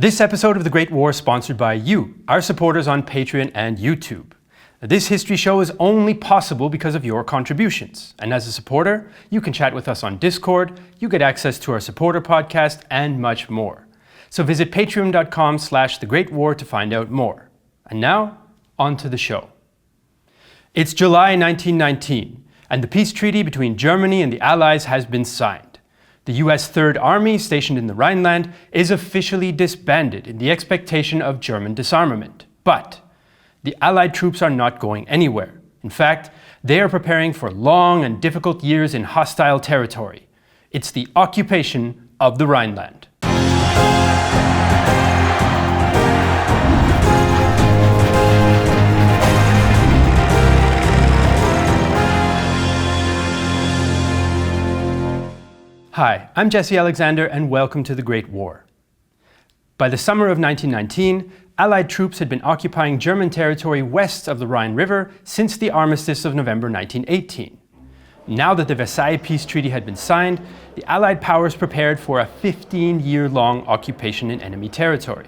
This episode of The Great War is sponsored by you, our supporters on Patreon and YouTube. This history show is only possible because of your contributions. And as a supporter, you can chat with us on Discord, you get access to our supporter podcast, and much more. So visit patreon.com/thegreatwar to find out more. And now, on to the show. It's July 1919, and the peace treaty between Germany and the Allies has been signed. The US Third Army, stationed in the Rhineland, is officially disbanded in the expectation of German disarmament. But the Allied troops are not going anywhere. In fact, they are preparing for long and difficult years in hostile territory. It's the occupation of the Rhineland. Hi, I'm Jesse Alexander and welcome to The Great War. By the summer of 1919, Allied troops had been occupying German territory west of the Rhine River since the armistice of November 1918. Now that the Versailles Peace Treaty had been signed, the Allied powers prepared for a 15-year-long occupation in enemy territory.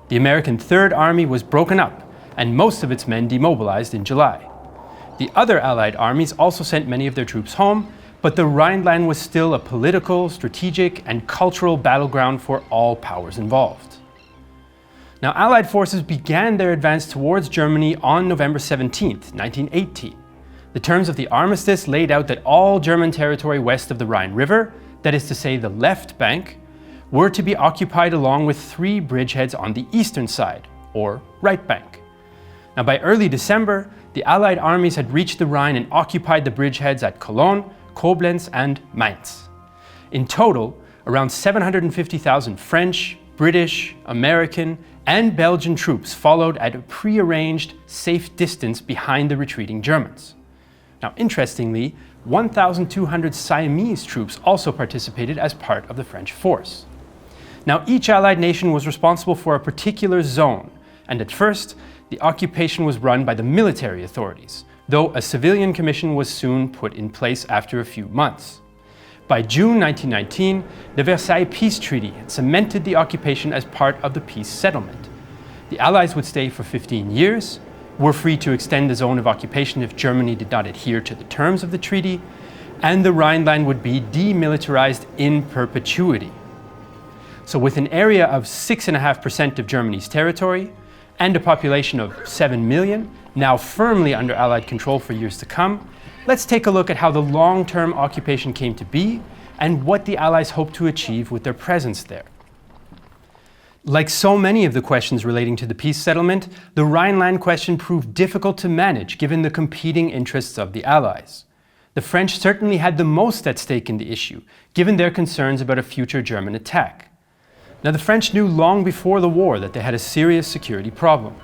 The American Third Army was broken up and most of its men demobilized in July. The other Allied armies also sent many of their troops home, but the Rhineland was still a political, strategic, and cultural battleground for all powers involved. Now, Allied forces began their advance towards Germany on November 17, 1918. The terms of the armistice laid out that all German territory west of the Rhine River, that is to say the left bank, were to be occupied along with 3 bridgeheads on the eastern side, or right bank. Now, by early December, the Allied armies had reached the Rhine and occupied the bridgeheads at Cologne, Koblenz and Mainz. In total, around 750,000 French, British, American, and Belgian troops followed at a prearranged, safe distance behind the retreating Germans. Now, interestingly, 1,200 Siamese troops also participated as part of the French force. Now, each Allied nation was responsible for a particular zone, and at first, the occupation was run by the military authorities, though a civilian commission was soon put in place after a few months. By June 1919, the Versailles Peace Treaty had cemented the occupation as part of the peace settlement. The Allies would stay for 15 years, were free to extend the zone of occupation if Germany did not adhere to the terms of the treaty, and the Rhineland would be demilitarized in perpetuity. So with an area of 6.5% of Germany's territory, and a population of 7 million, now firmly under Allied control for years to come, let's take a look at how the long-term occupation came to be and what the Allies hoped to achieve with their presence there. Like so many of the questions relating to the peace settlement, the Rhineland question proved difficult to manage given the competing interests of the Allies. The French certainly had the most at stake in the issue, given their concerns about a future German attack. Now, the French knew long before the war that they had a serious security problem.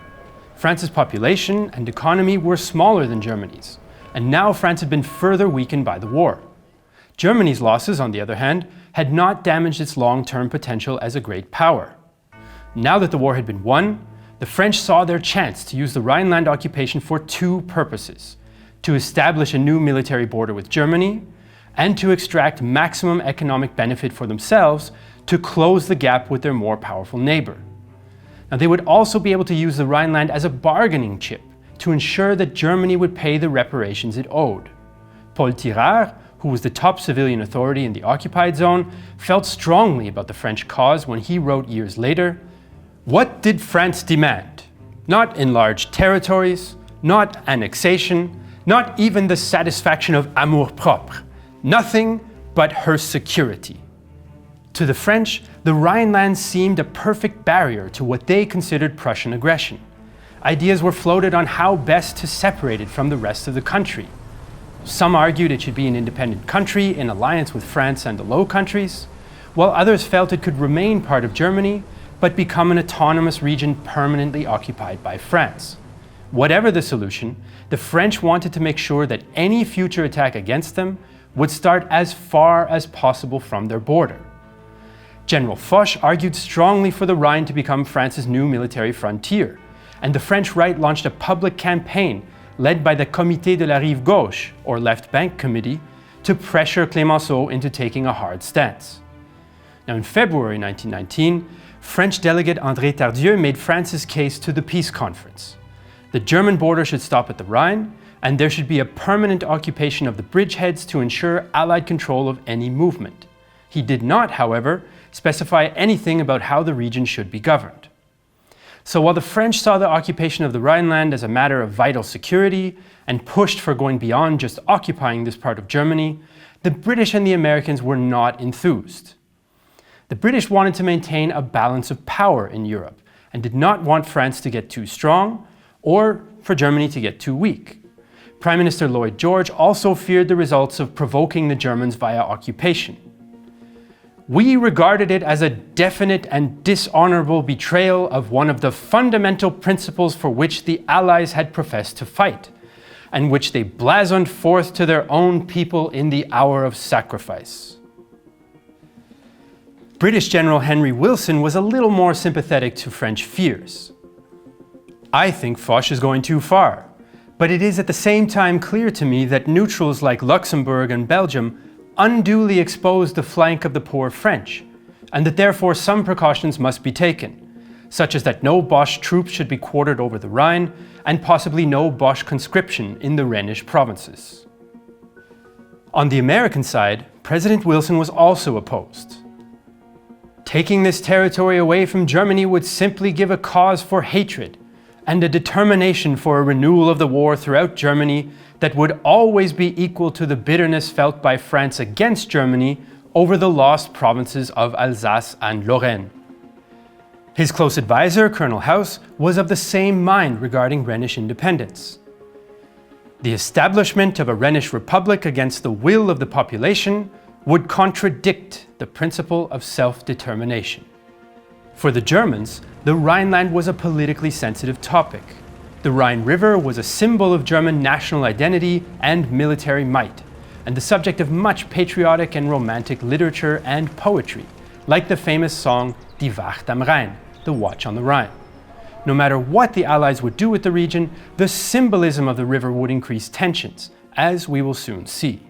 France's population and economy were smaller than Germany's, and now France had been further weakened by the war. Germany's losses, on the other hand, had not damaged its long-term potential as a great power. Now that the war had been won, the French saw their chance to use the Rhineland occupation for 2 purposes: to establish a new military border with Germany, and to extract maximum economic benefit for themselves to close the gap with their more powerful neighbor. Now, they would also be able to use the Rhineland as a bargaining chip to ensure that Germany would pay the reparations it owed. Paul Tirard, who was the top civilian authority in the occupied zone, felt strongly about the French cause when he wrote years later, "What did France demand? Not enlarged territories, not annexation, not even the satisfaction of amour-propre. Nothing but her security." To the French, the Rhineland seemed a perfect barrier to what they considered Prussian aggression. Ideas were floated on how best to separate it from the rest of the country. Some argued it should be an independent country in alliance with France and the Low Countries, while others felt it could remain part of Germany, but become an autonomous region permanently occupied by France. Whatever the solution, the French wanted to make sure that any future attack against them would start as far as possible from their border. General Foch argued strongly for the Rhine to become France's new military frontier, and the French right launched a public campaign led by the Comité de la Rive Gauche, or Left Bank Committee, to pressure Clemenceau into taking a hard stance. Now, in February 1919, French delegate André Tardieu made France's case to the peace conference. The German border should stop at the Rhine, and there should be a permanent occupation of the bridgeheads to ensure Allied control of any movement. He did not, however, specify anything about how the region should be governed. So while the French saw the occupation of the Rhineland as a matter of vital security and pushed for going beyond just occupying this part of Germany, the British and the Americans were not enthused. The British wanted to maintain a balance of power in Europe and did not want France to get too strong or for Germany to get too weak. Prime Minister Lloyd George also feared the results of provoking the Germans via occupation. We regarded it as a definite and dishonorable betrayal of one of the fundamental principles for which the Allies had professed to fight, and which they blazoned forth to their own people in the hour of sacrifice. British General Henry Wilson was a little more sympathetic to French fears. I think Foch is going too far, but it is at the same time clear to me that neutrals like Luxembourg and Belgium unduly exposed the flank of the poor French, and that therefore some precautions must be taken, such as that no Boche troops should be quartered over the Rhine, and possibly no Boche conscription in the Rhenish provinces. On the American side, President Wilson was also opposed. Taking this territory away from Germany would simply give a cause for hatred and a determination for a renewal of the war throughout Germany that would always be equal to the bitterness felt by France against Germany over the lost provinces of Alsace and Lorraine. His close advisor, Colonel House, was of the same mind regarding Rhenish independence. The establishment of a Rhenish republic against the will of the population would contradict the principle of self-determination. For the Germans, the Rhineland was a politically sensitive topic. The Rhine River was a symbol of German national identity and military might, and the subject of much patriotic and romantic literature and poetry, like the famous song Die Wacht am Rhein, The Watch on the Rhine. No matter what the Allies would do with the region, the symbolism of the river would increase tensions, as we will soon see.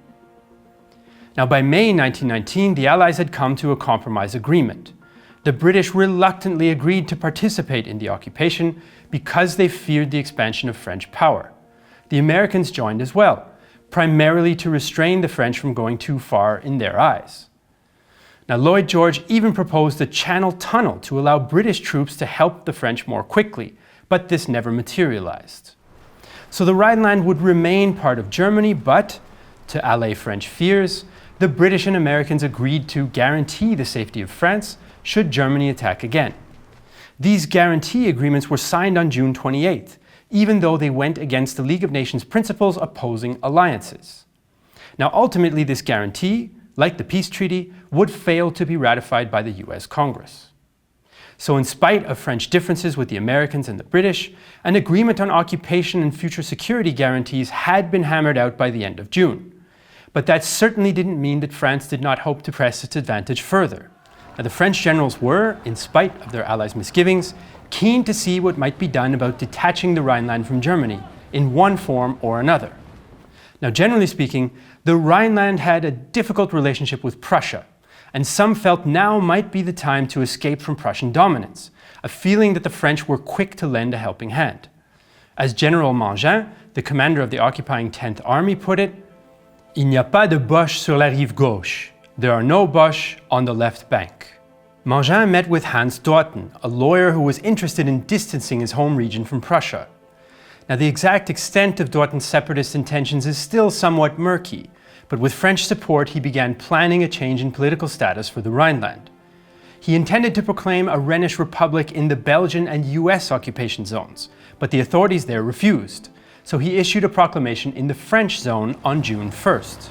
Now, by May 1919, the Allies had come to a compromise agreement. The British reluctantly agreed to participate in the occupation because they feared the expansion of French power. The Americans joined as well, primarily to restrain the French from going too far in their eyes. Now, Lloyd George even proposed a Channel tunnel to allow British troops to help the French more quickly, but this never materialized. So the Rhineland would remain part of Germany, but, to allay French fears, the British and Americans agreed to guarantee the safety of France should Germany attack again. These guarantee agreements were signed on June 28th, even though they went against the League of Nations principles opposing alliances. Now, ultimately, this guarantee, like the peace treaty, would fail to be ratified by the US Congress. So in spite of French differences with the Americans and the British, an agreement on occupation and future security guarantees had been hammered out by the end of June. But that certainly didn't mean that France did not hope to press its advantage further. Now, the French generals were, in spite of their allies' misgivings, keen to see what might be done about detaching the Rhineland from Germany, in one form or another. Now, generally speaking, the Rhineland had a difficult relationship with Prussia, and some felt now might be the time to escape from Prussian dominance, a feeling that the French were quick to lend a helping hand. As General Mangin, the commander of the occupying 10th Army, put it, "Il n'y a pas de Boche sur la rive gauche. There are no Boche on the left bank." Mangin met with Hans Dorten, a lawyer who was interested in distancing his home region from Prussia. Now, the exact extent of Dorten's separatist intentions is still somewhat murky, but with French support he began planning a change in political status for the Rhineland. He intended to proclaim a Rhenish republic in the Belgian and US occupation zones, but the authorities there refused, so he issued a proclamation in the French zone on June 1st.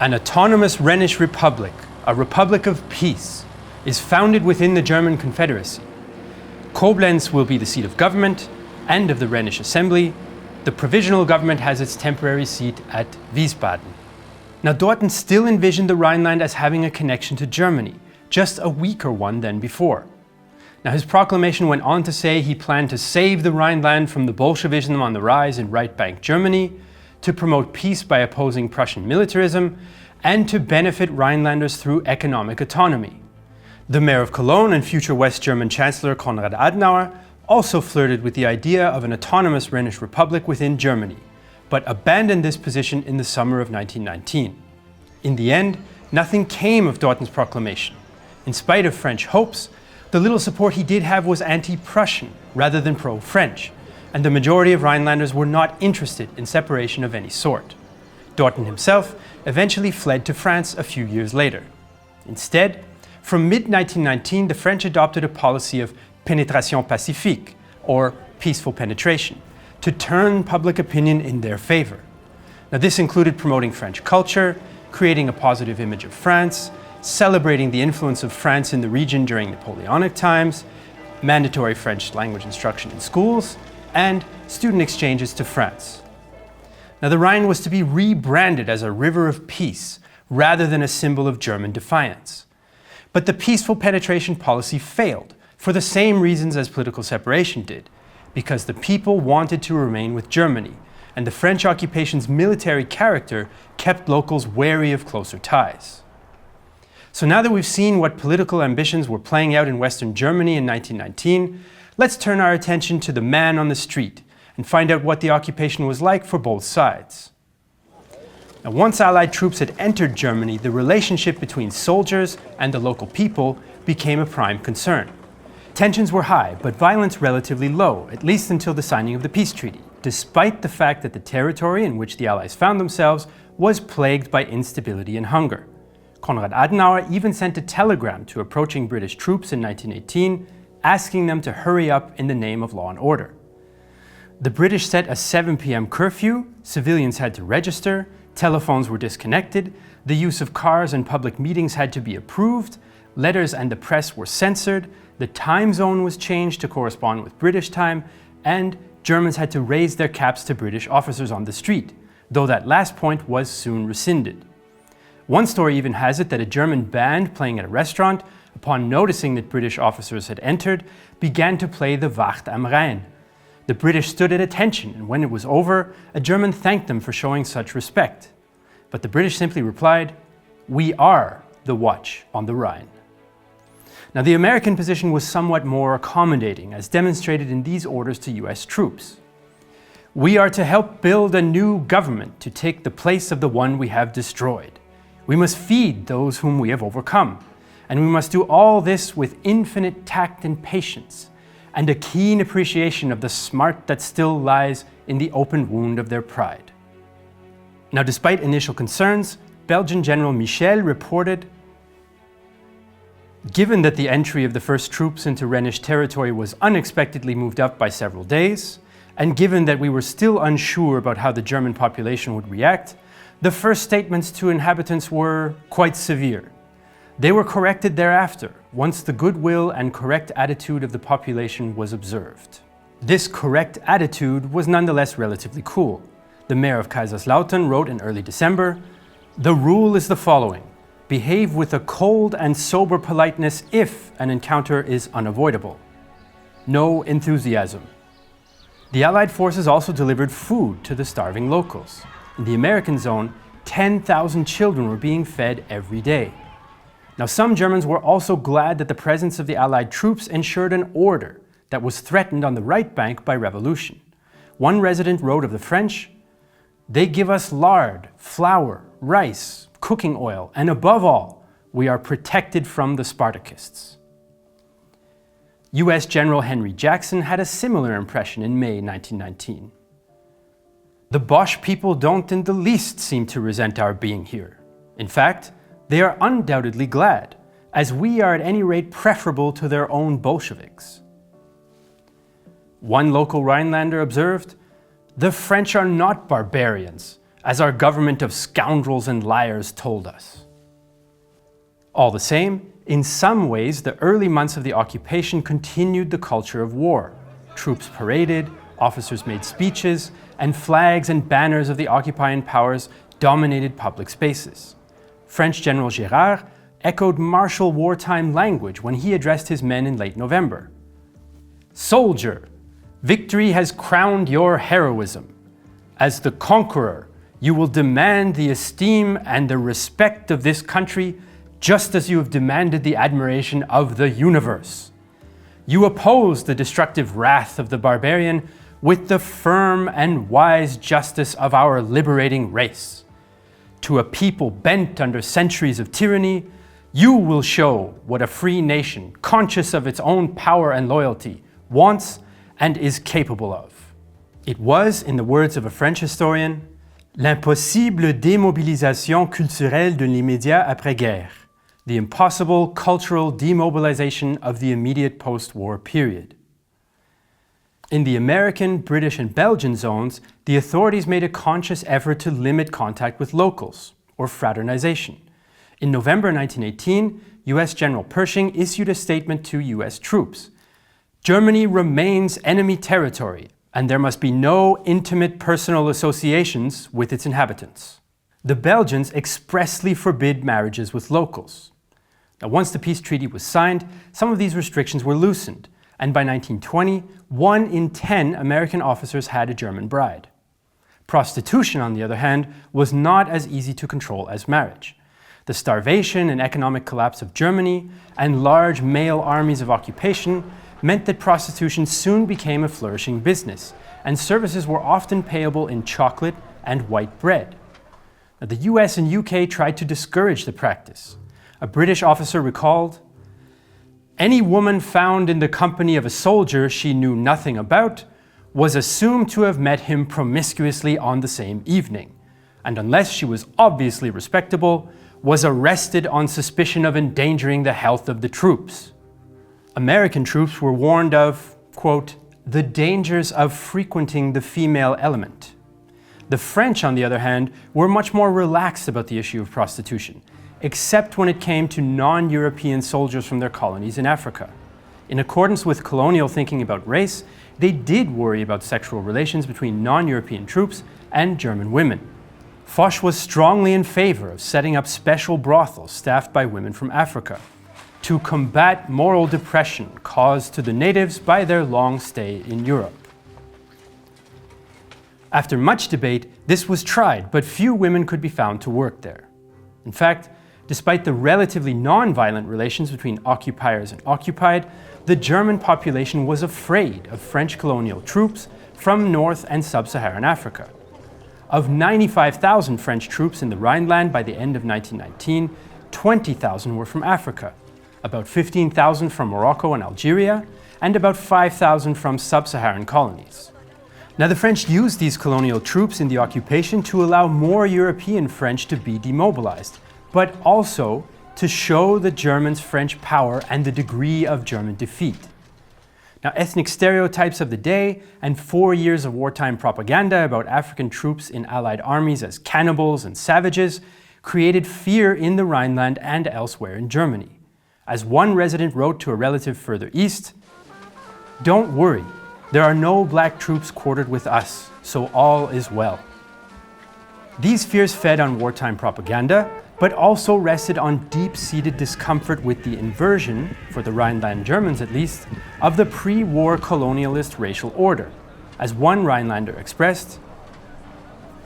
An autonomous Rhenish republic, a republic of peace, is founded within the German Confederacy. Koblenz will be the seat of government and of the Rhenish Assembly. The provisional government has its temporary seat at Wiesbaden. Now, Dorten still envisioned the Rhineland as having a connection to Germany, just a weaker one than before. Now, his proclamation went on to say he planned to save the Rhineland from the Bolshevism on the rise in right-bank Germany, to promote peace by opposing Prussian militarism, and to benefit Rhinelanders through economic autonomy. The mayor of Cologne and future West German Chancellor Konrad Adenauer also flirted with the idea of an autonomous Rhenish Republic within Germany, but abandoned this position in the summer of 1919. In the end, nothing came of Daughton's proclamation. In spite of French hopes, the little support he did have was anti-Prussian rather than pro-French, and the majority of Rhinelanders were not interested in separation of any sort. Daughton himself eventually fled to France a few years later. Instead, from mid-1919, the French adopted a policy of pénétration pacifique, or peaceful penetration, to turn public opinion in their favor. Now, this included promoting French culture, creating a positive image of France, celebrating the influence of France in the region during Napoleonic times, mandatory French language instruction in schools, and student exchanges to France. Now, the Rhine was to be rebranded as a river of peace rather than a symbol of German defiance. But the peaceful penetration policy failed for the same reasons as political separation did, because the people wanted to remain with Germany, and the French occupation's military character kept locals wary of closer ties. So now that we've seen what political ambitions were playing out in Western Germany in 1919, let's turn our attention to the man on the street and find out what the occupation was like for both sides. Now, once Allied troops had entered Germany, the relationship between soldiers and the local people became a prime concern. Tensions were high, but violence relatively low, at least until the signing of the peace treaty, despite the fact that the territory in which the Allies found themselves was plagued by instability and hunger. Konrad Adenauer even sent a telegram to approaching British troops in 1918, asking them to hurry up in the name of law and order. The British set a 7 p.m. curfew, civilians had to register, telephones were disconnected, the use of cars and public meetings had to be approved, letters and the press were censored, the time zone was changed to correspond with British time, and Germans had to raise their caps to British officers on the street, though that last point was soon rescinded. One story even has it that a German band playing at a restaurant, upon noticing that British officers had entered, began to play the Wacht am Rhein. The British stood at attention, and when it was over, a German thanked them for showing such respect. But the British simply replied, "We are the watch on the Rhine." Now, the American position was somewhat more accommodating, as demonstrated in these orders to US troops. "We are to help build a new government to take the place of the one we have destroyed. We must feed those whom we have overcome, and we must do all this with infinite tact and patience, and a keen appreciation of the smart that still lies in the open wound of their pride." Now, despite initial concerns, Belgian General Michel reported, "Given that the entry of the first troops into Rhenish territory was unexpectedly moved up by several days, and given that we were still unsure about how the German population would react, the first statements to inhabitants were quite severe. They were corrected thereafter, once the goodwill and correct attitude of the population was observed." This correct attitude was nonetheless relatively cool. The mayor of Kaiserslautern wrote in early December, "The rule is the following: behave with a cold and sober politeness if an encounter is unavoidable. No enthusiasm." The Allied forces also delivered food to the starving locals. In the American zone, 10,000 children were being fed every day. Now, some Germans were also glad that the presence of the Allied troops ensured an order that was threatened on the right bank by revolution. One resident wrote of the French, "They give us lard, flour, rice, cooking oil, and above all, we are protected from the Spartakists." US General Henry Jackson had a similar impression in May 1919. "The Boche people don't in the least seem to resent our being here. In fact, they are undoubtedly glad, as we are at any rate preferable to their own Bolsheviks." One local Rhinelander observed, "The French are not barbarians, as our government of scoundrels and liars told us." All the same, in some ways, the early months of the occupation continued the culture of war. Troops paraded, officers made speeches, and flags and banners of the occupying powers dominated public spaces. French General Gérard echoed martial wartime language when he addressed his men in late November. "Soldier, victory has crowned your heroism. As the conqueror, you will demand the esteem and the respect of this country, just as you have demanded the admiration of the universe. You oppose the destructive wrath of the barbarian with the firm and wise justice of our liberating race. To a people bent under centuries of tyranny, you will show what a free nation, conscious of its own power and loyalty, wants and is capable of. It was, in the words of a French historian, l'impossible démobilisation culturelle de l'immédiat après-guerre, the impossible cultural demobilization of the immediate post-war period. In the American, British, and Belgian zones, the authorities made a conscious effort to limit contact with locals, or fraternization. In November 1918, US General Pershing issued a statement to US troops. Germany remains enemy territory, and there must be no intimate personal associations with its inhabitants. The Belgians expressly forbid marriages with locals. Now, once the peace treaty was signed, some of these restrictions were loosened, and by 1920, 1 in 10 American officers had a German bride. Prostitution, on the other hand, was not as easy to control as marriage. The starvation and economic collapse of Germany and large male armies of occupation meant that prostitution soon became a flourishing business, and services were often payable in chocolate and white bread. Now, the US and UK tried to discourage the practice. A British officer recalled, "Any woman found in the company of a soldier she knew nothing about was assumed to have met him promiscuously on the same evening, and unless she was obviously respectable, was arrested on suspicion of endangering the health of the troops." American troops were warned of, quote, "the dangers of frequenting the female element." The French, on the other hand, were much more relaxed about the issue of prostitution, except when it came to non-European soldiers from their colonies in Africa. In accordance with colonial thinking about race, they did worry about sexual relations between non-European troops and German women. Foch was strongly in favor of setting up special brothels staffed by women from Africa to combat moral depression caused to the natives by their long stay in Europe. After much debate, this was tried, but few women could be found to work there. In fact, despite the relatively non-violent relations between occupiers and occupied, the German population was afraid of French colonial troops from North and Sub-Saharan Africa. Of 95,000 French troops in the Rhineland by the end of 1919, 20,000 were from Africa, about 15,000 from Morocco and Algeria, and about 5,000 from sub-Saharan colonies. Now, the French used these colonial troops in the occupation to allow more European French to be demobilized, but also to show the Germans' French power and the degree of German defeat. Now, ethnic stereotypes of the day and 4 years of wartime propaganda about African troops in Allied armies as cannibals and savages created fear in the Rhineland and elsewhere in Germany. As one resident wrote to a relative further east, "Don't worry, there are no black troops quartered with us, so all is well." These fears fed on wartime propaganda, but also rested on deep-seated discomfort with the inversion, for the Rhineland Germans at least, of the pre-war colonialist racial order. As one Rhinelander expressed,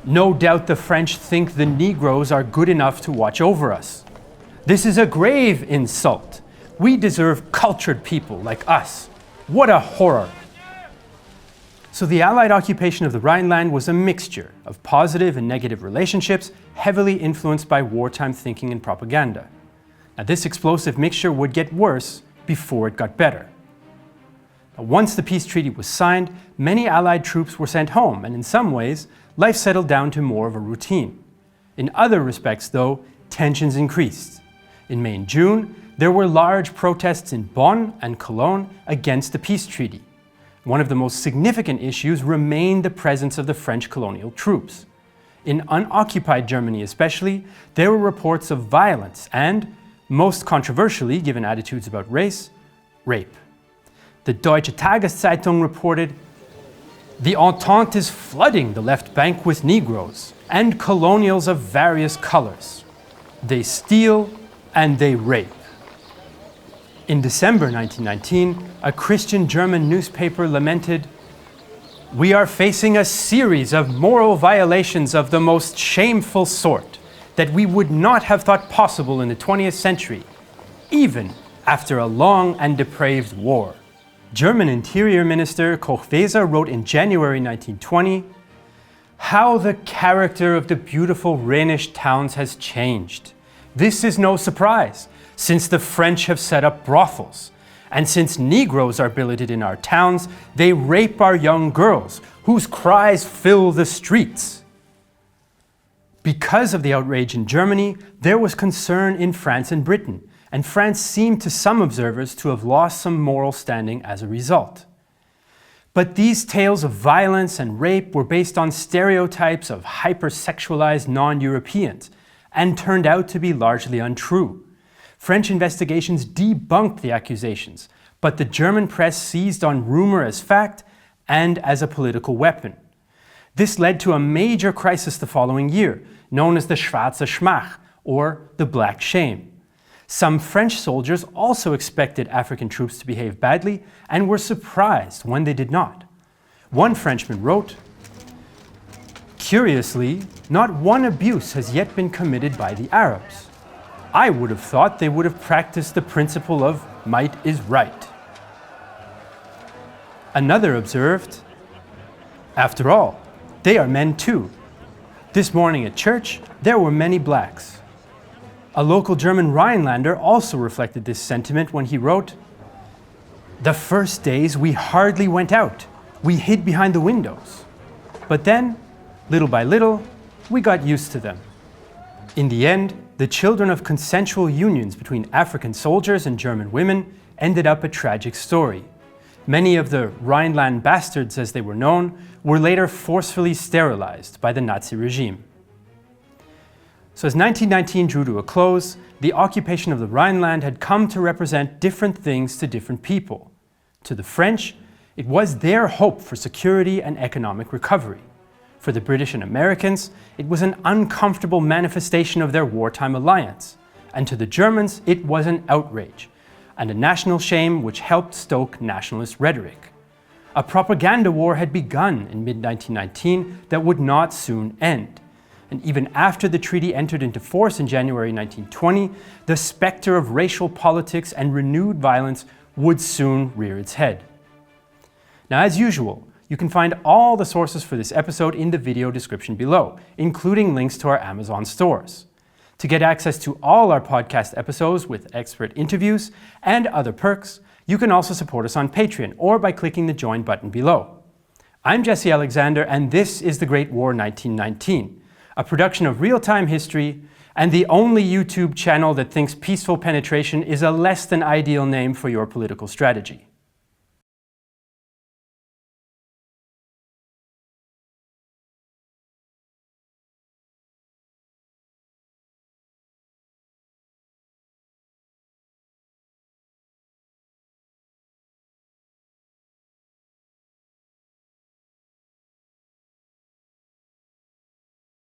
"No doubt the French think the Negroes are good enough to watch over us. This is a grave insult. We deserve cultured people like us. What a horror!" So the Allied occupation of the Rhineland was a mixture of positive and negative relationships, heavily influenced by wartime thinking and propaganda. Now, this explosive mixture would get worse before it got better. Now, once the peace treaty was signed, many Allied troops were sent home, and in some ways, life settled down to more of a routine. In other respects, though, tensions increased. In May and June, there were large protests in Bonn and Cologne against the peace treaty. One of the most significant issues remained the presence of the French colonial troops. In unoccupied Germany especially, there were reports of violence and, most controversially given attitudes about race, rape. The Deutsche Tageszeitung reported, "The Entente is flooding the left bank with Negroes and colonials of various colors. They steal and they rape." In December 1919, a Christian German newspaper lamented, "We are facing a series of moral violations of the most shameful sort. that we would not have thought possible in the 20th century, even after a long and depraved war. German Interior Minister Koch-Weser wrote in January 1920, "How the character of the beautiful Rhenish towns has changed. This is no surprise, since the French have set up brothels. And since Negroes are billeted in our towns, they rape our young girls, whose cries fill the streets." Because of the outrage in Germany, there was concern in France and Britain, and France seemed to some observers to have lost some moral standing as a result. But these tales of violence and rape were based on stereotypes of hypersexualized non-Europeans, and turned out to be largely untrue. French investigations debunked the accusations, but the German press seized on rumor as fact and as a political weapon. This led to a major crisis the following year, known as the Schwarze Schmach, or the Black Shame. Some French soldiers also expected African troops to behave badly and were surprised when they did not. One Frenchman wrote, "Curiously, not one abuse has yet been committed by the Arabs. I would have thought they would have practiced the principle of might is right." Another observed, "After all, they are men too. This morning at church, there were many blacks." A local German Rhinelander also reflected this sentiment when he wrote, "The first days we hardly went out. We hid behind the windows. But then, little by little, we got used to them." In the end, the children of consensual unions between African soldiers and German women ended up a tragic story. Many of the Rhineland bastards, as they were known, were later forcefully sterilized by the Nazi regime. So as 1919 drew to a close, the occupation of the Rhineland had come to represent different things to different people. To the French, it was their hope for security and economic recovery. For the British and Americans, it was an uncomfortable manifestation of their wartime alliance. And to the Germans, it was an outrage, and a national shame which helped stoke nationalist rhetoric. A propaganda war had begun in mid-1919 that would not soon end. And even after the treaty entered into force in January 1920, the specter of racial politics and renewed violence would soon rear its head. Now, as usual, you can find all the sources for this episode in the video description below, including links to our Amazon stores. To get access to all our podcast episodes with expert interviews and other perks, you can also support us on Patreon or by clicking the join button below. I'm Jesse Alexander, and this is The Great War 1919, a production of Real-Time History and the only YouTube channel that thinks peaceful penetration is a less than ideal name for your political strategy.